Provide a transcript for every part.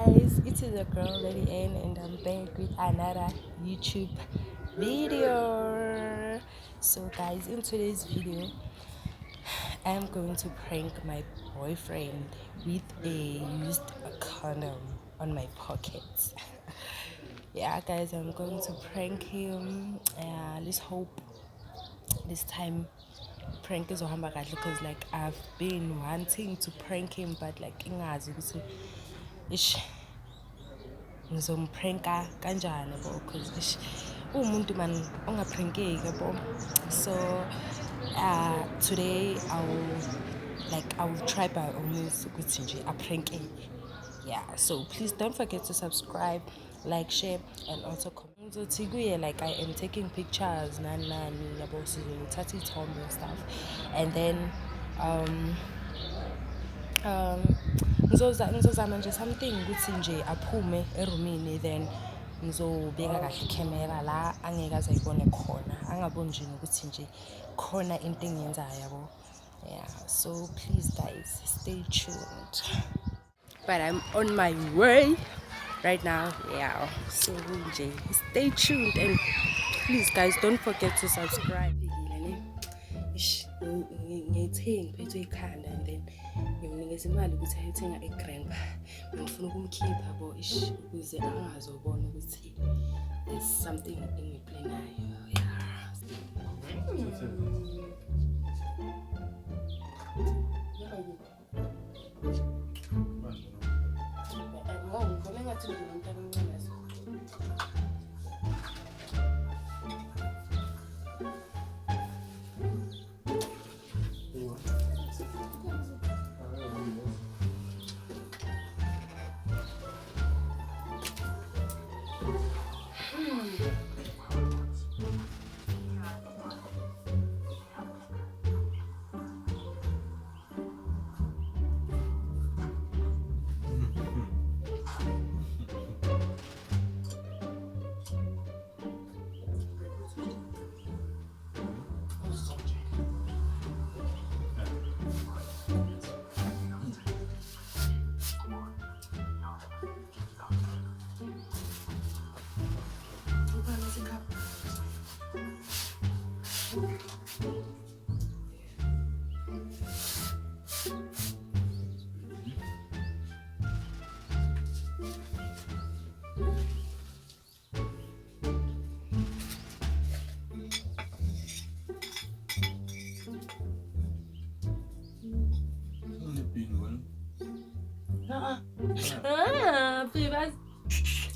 guys, it is your girl Lady N and I'm back with another YouTube video. So guys, in today's video I'm going to prank my boyfriend with a used condom on my pockets. Yeah guys, I'm going to prank him. Let's hope this time prank is ohamba kahle, because like I've been wanting to prank him but like ingazi ukuthi ish ngizompranka kanjani bo, because ish umuntu man ongaprankeki yabo. So today I will try by all means ukuthi nje apranke. Yeah, so please don't forget to subscribe, like, share and also comment. Ngizothi kuye like I am taking pictures nani nani yabo, sizothatha iy'thombe and stuff, and then ngizozama nje something ukuthi nje aphume erumini, then ngizobeka kahle ikhamera la angeke aze ayibone khona, angaboni nje nokuthi nje khona into engiyenzayo yabo. Yeah, so please guys stay tuned, but I'm on my way right now. Yeah, so nje stay tuned and please guys don't forget to subscribe. Ngiyayithenga iphethwe ikhanda and then ngimnikeza imali ukuthi ayothenga egrandpa. Ngifuna ukumkhipha bo ish ukuze angazobona ukuthi there's something engiplanayo. Babe,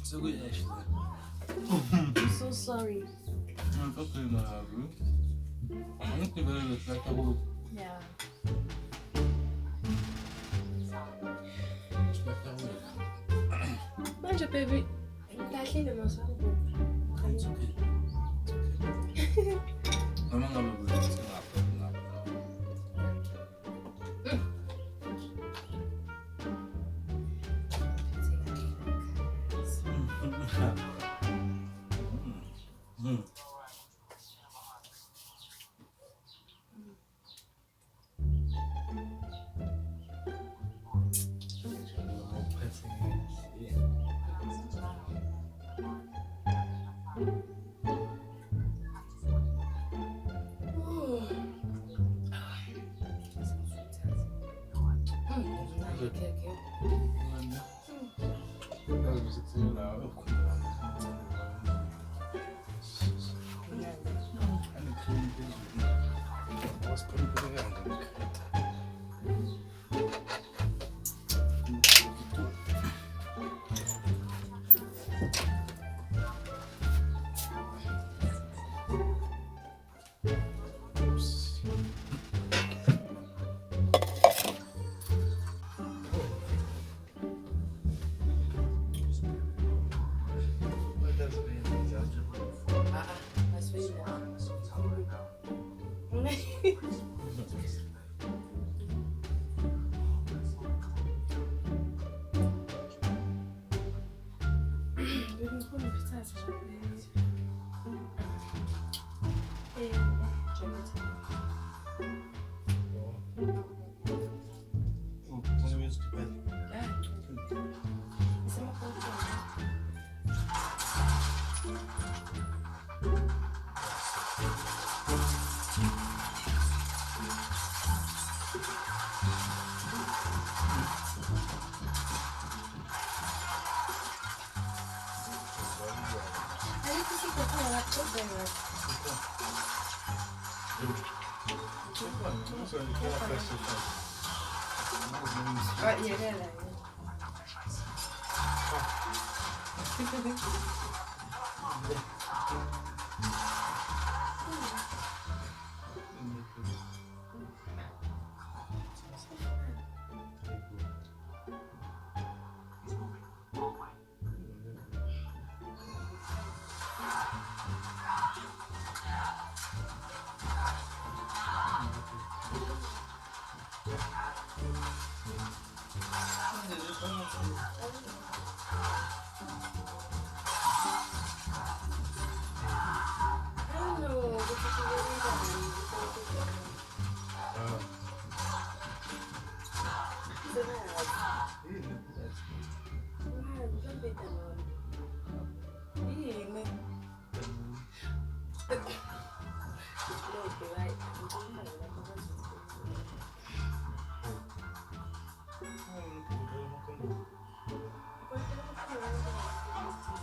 So good, Ashley. I'm so sorry. No, it's okay, my bro. I think you're very respectable. Yeah. Manja, baby. Kahlile masango. It's okay. It's okay. Mama ngaba ukuthi ngapha ngapha.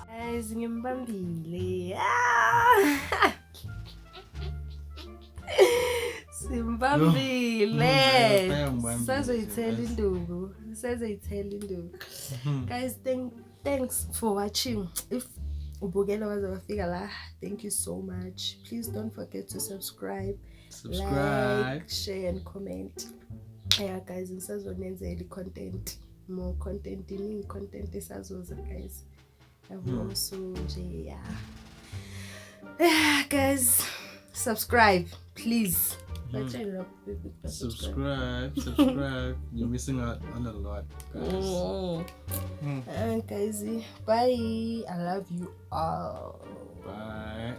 Guys, ngimbambile. Ah! Simbambile. Sazoyithela induku. Guys, thanks for watching. If ubukela waze wafika la, thank you so much. Please don't forget to subscribe, like, share and comment. Yeah guys, ngisazonenzela content, more content, iningi content esazoza guys. Also yeah guys, subscribe please. Subscribe. You're missing out on a lot, guys. Guys, bye. I love you all. Bye.